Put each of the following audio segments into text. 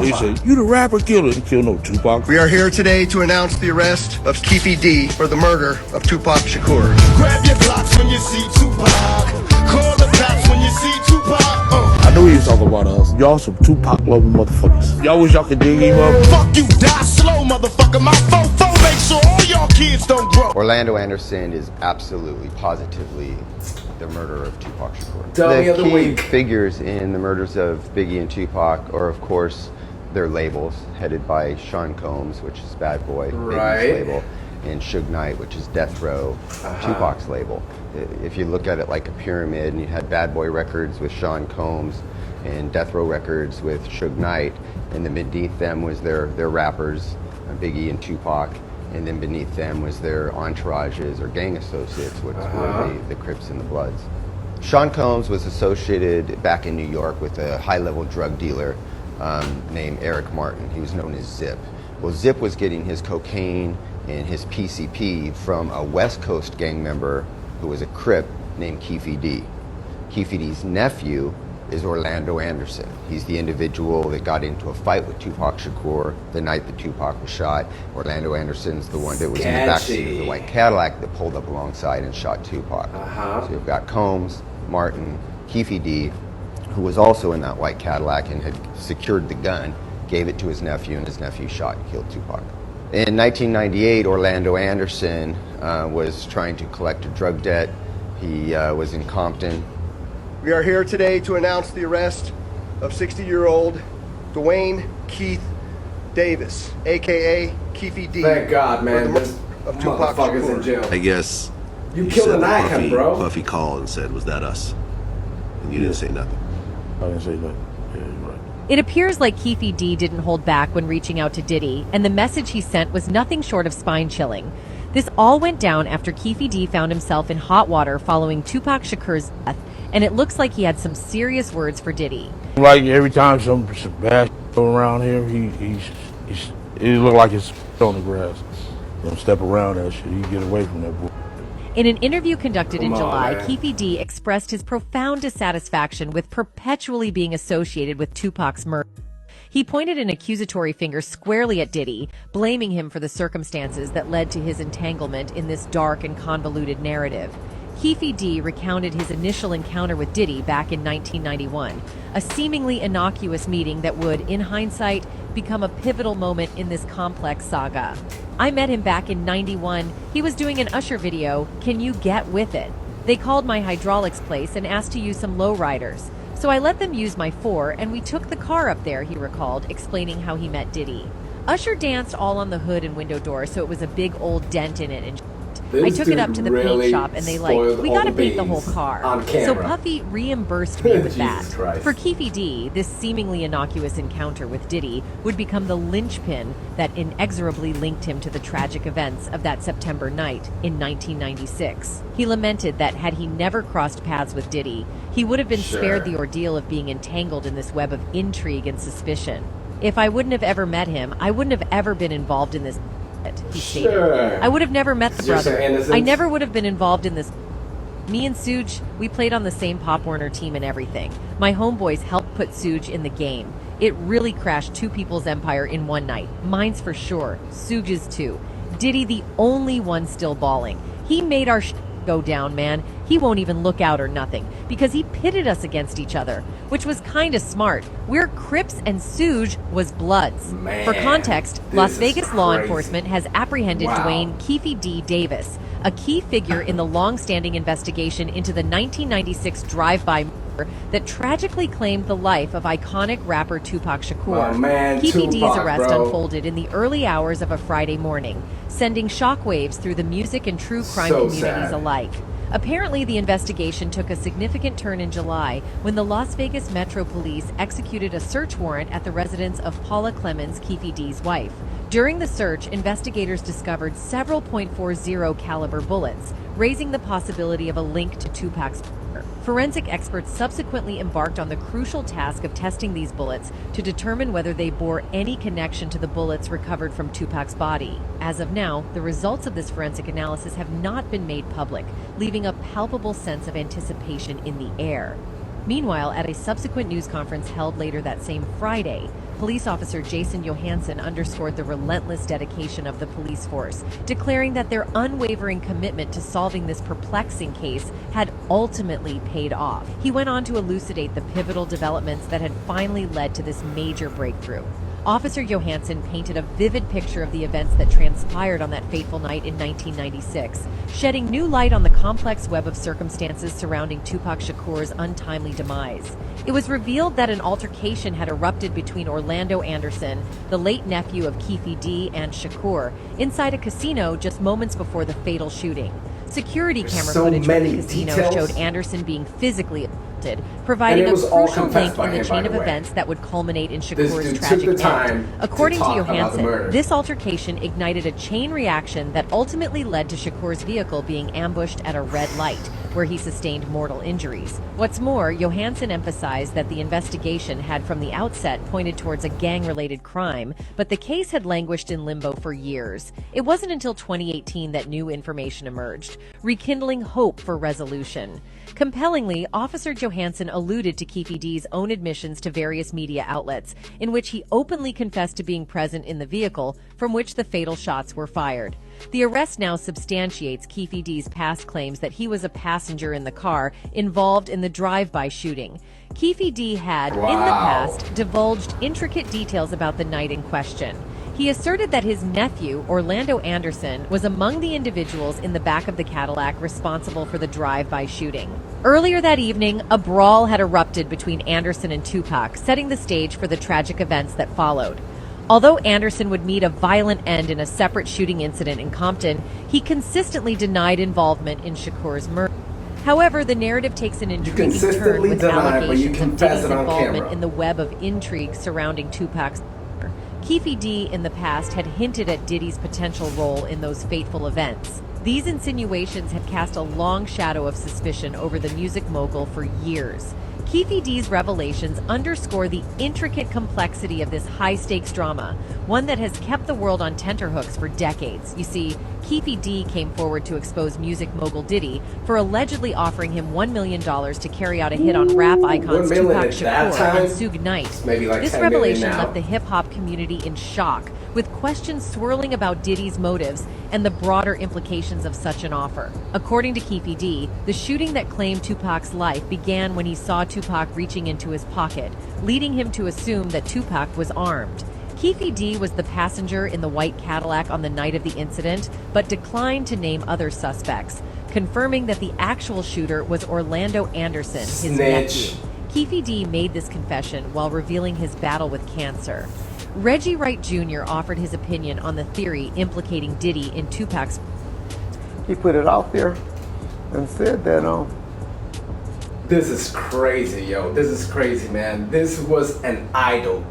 He said, "You the rapper killer." He killed no Tupac. We are here today to announce the arrest of Keefe D for the murder of Tupac Shakur. Grab your blocks when you see Tupac. Call the cops when you see Tupac. I knew he was talking about us. Y'all some Tupac loving motherfuckers. Y'all wish y'all could dig him up. Fuck you, die slow, motherfucker. My fofo make sure all y'all kids don't grow. Orlando Anderson is absolutely, positively the murderer of Tupac Shakur. Dummy The of the key week. figures in the murders of Biggie and Tupac are, of course, their labels, headed by Sean Combs, which is Bad Boy, Right. Biggie's label, and Suge Knight, which is Death Row, Tupac's label. If you look at it like a pyramid, and you had Bad Boy Records with Sean Combs and Death Row Records with Suge Knight, and then beneath them was their rappers, Biggie and Tupac, and then beneath them was their entourages or gang associates, which were the Crips and the Bloods. Sean Combs was associated back in New York with a high-level drug dealer named Eric Martin. He was known as Zip. Well, Zip was getting his cocaine and his PCP from a West Coast gang member who was a Crip named Keefe D. Keefe D's nephew is Orlando Anderson. He's the individual that got into a fight with Tupac Shakur the night that Tupac was shot. Orlando Anderson's the one that was in the backseat of the white Cadillac that pulled up alongside and shot Tupac. So you've got Combs, Martin, Keefe D, who was also in that white Cadillac and had secured the gun, gave it to his nephew, and his nephew shot and killed Tupac. In 1998, Orlando Anderson was trying to collect a drug debt. He was in Compton. We are here today to announce the arrest of 60-year-old Dwayne Keith Davis, a.k.a. Keefe D. Thank God, man. for the This murder of Tupac motherfucker's Shakur. in jail. I guess You killed an icon, bro. Puffy called and said, "Was that us?" And you didn't say nothing. I didn't say nothing. Yeah, you're right. It appears like Keefe D didn't hold back when reaching out to Diddy, and the message he sent was nothing short of spine-chilling. This all went down after Keefe D found himself in hot water following Tupac Shakur's death, and it looks like he had some serious words for Diddy. Like every time some bad go around here, it look like it's on the grass. Don't step around that shit. He get away from that boy. In an interview conducted in Come on, July, man. Keefe D expressed his profound dissatisfaction with perpetually being associated with Tupac's murder. He pointed an accusatory finger squarely at Diddy, blaming him for the circumstances that led to his entanglement in this dark and convoluted narrative. Keefe D recounted his initial encounter with Diddy back in 1991, a seemingly innocuous meeting that would, in hindsight, become a pivotal moment in this complex saga. "I met him back in '91. He was doing an Usher video, Can You Get With It? They called my hydraulics place and asked to use some lowriders. So I let them use my 4 and we took the car up there," he recalled, explaining how he met Diddy. "Usher danced all on the hood and window door, so it was a big old dent in it and I took it up to the paint shop and they we gotta paint the whole car. So Puffy reimbursed me with that." Christ. For Keefe D, this seemingly innocuous encounter with Diddy would become the linchpin that inexorably linked him to the tragic events of that September night in 1996. He lamented that had he never crossed paths with Diddy, he would have been spared the ordeal of being entangled in this web of intrigue and suspicion. "If I wouldn't have ever met him, I wouldn't have ever been involved in this," he stated. "I would have never met the You're so brother. innocent. I never would have been involved in this. Me and Suge, we played on the same Pop Warner team and everything. My homeboys helped put Suge in the game. It really crashed two people's empire in one night. Mine's for sure. Suge's too. Diddy the only one still balling. He made our go down, man. He won't even look out or nothing because he pitted us against each other, which was kind of smart. We're Crips and Suge was Bloods." Man, For context, this Las is Vegas law crazy. enforcement has apprehended Wow. Dwayne Keefe D. Davis, a key figure in the long-standing investigation into the 1996 drive-by murder that tragically claimed the life of iconic rapper Tupac Shakur. Oh, man, Keefe D's Tupac, arrest bro. unfolded in the early hours of a Friday morning, sending shockwaves through the music and true crime So communities sad. alike. Apparently, the investigation took a significant turn in July when the Las Vegas Metro Police executed a search warrant at the residence of Paula Clemens, Keefe D's wife. During the search, investigators discovered several .40 caliber bullets, raising the possibility of a link to Tupac's murder. Forensic experts subsequently embarked on the crucial task of testing these bullets to determine whether they bore any connection to the bullets recovered from Tupac's body. As of now, the results of this forensic analysis have not been made public, leaving a palpable sense of anticipation in the air. Meanwhile, at a subsequent news conference held later that same Friday, police officer Jason Johansson underscored the relentless dedication of the police force, declaring that their unwavering commitment to solving this perplexing case had ultimately paid off. He went on to elucidate the pivotal developments that had finally led to this major breakthrough. Officer Johansson painted a vivid picture of the events that transpired on that fateful night in 1996, shedding new light on the complex web of circumstances surrounding Tupac Shakur's untimely demise. It was revealed that an altercation had erupted between Orlando Anderson, the late nephew of Keefe D, and Shakur, inside a casino just moments before the fatal shooting. Security camera footage from the casino showed Anderson being physically assaulted, providing a crucial link in the chain of events that would culminate in Shakur's tragic end. According to Johansson, this altercation ignited a chain reaction that ultimately led to Shakur's vehicle being ambushed at a red light, where he sustained mortal injuries. What's more, Johansson emphasized that the investigation had from the outset pointed towards a gang-related crime, but the case had languished in limbo for years. It wasn't until 2018 that new information emerged, rekindling hope for resolution. Compellingly, Officer Johansson alluded to Keefe D's own admissions to various media outlets, in which he openly confessed to being present in the vehicle from which the fatal shots were fired. The arrest now substantiates Keefe D's past claims that he was a passenger in the car involved in the drive-by shooting. Keefe D had, in the past, divulged intricate details about the night in question. He asserted that his nephew, Orlando Anderson, was among the individuals in the back of the Cadillac responsible for the drive-by shooting. Earlier that evening, a brawl had erupted between Anderson and Tupac, setting the stage for the tragic events that followed. Although Anderson would meet a violent end in a separate shooting incident in Compton, he consistently denied involvement in Shakur's murder. However, the narrative takes an intriguing turn with allegations of Diddy's involvement in the web of intrigue surrounding Tupac's murder. Keefe D in the past had hinted at Diddy's potential role in those fateful events. These insinuations had cast a long shadow of suspicion over the music mogul for years. Keefe D's revelations underscore the intricate complexity of this high-stakes drama, one that has kept the world on tenterhooks for decades. You see, Keefe D came forward to expose music mogul Diddy for allegedly offering him $1 million to carry out a hit on rap icons Tupac Shakur and Suge Knight. This revelation left the hip-hop community in shock, with questions swirling about Diddy's motives and the broader implications of such an offer. According to Keefe D, the shooting that claimed Tupac's life began when he saw Tupac reaching into his pocket, leading him to assume that Tupac was armed. Keefe D was the passenger in the white Cadillac on the night of the incident, but declined to name other suspects, confirming that the actual shooter was Orlando Anderson, his nephew. Keefe D made this confession while revealing his battle with cancer. Reggie Wright Jr. offered his opinion on the theory implicating Diddy in Tupac's. He put it out there and said that, This is crazy, yo. This is crazy, man. This was an idol.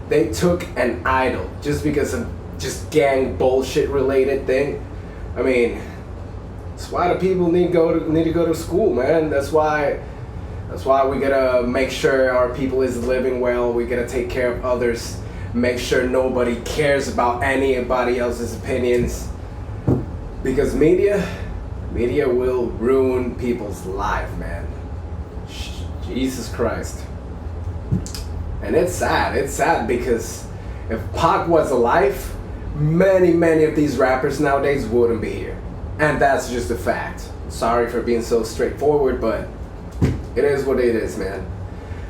They took an idol just because of just gang bullshit related thing. I mean, that's why the people need to go to school, man. That's why we gotta make sure our people is living well. We gotta take care of others. Make sure nobody cares about anybody else's opinions. Because media will ruin people's life, man. Jesus Christ. And it's sad because if Pac was alive, many of these rappers nowadays wouldn't be here. And that's just a fact. Sorry for being so straightforward, but it is what it is, man.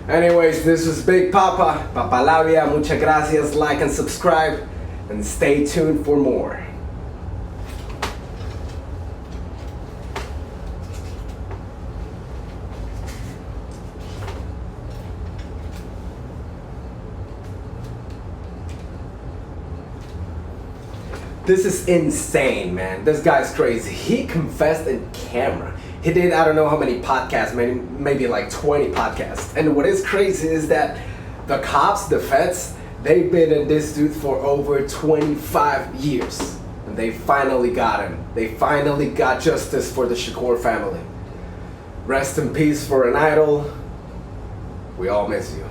Anyways, this was Big Papa Labia. Muchas gracias. Like and subscribe, and stay tuned for more. This is insane, man. This guy's crazy. He confessed in camera. He did, I don't know how many podcasts, maybe like 20 podcasts. And what is crazy is that the cops, the feds, they've been in this dude for over 25 years. And they finally got him. They finally got justice for the Shakur family. Rest in peace for an idol. We all miss you.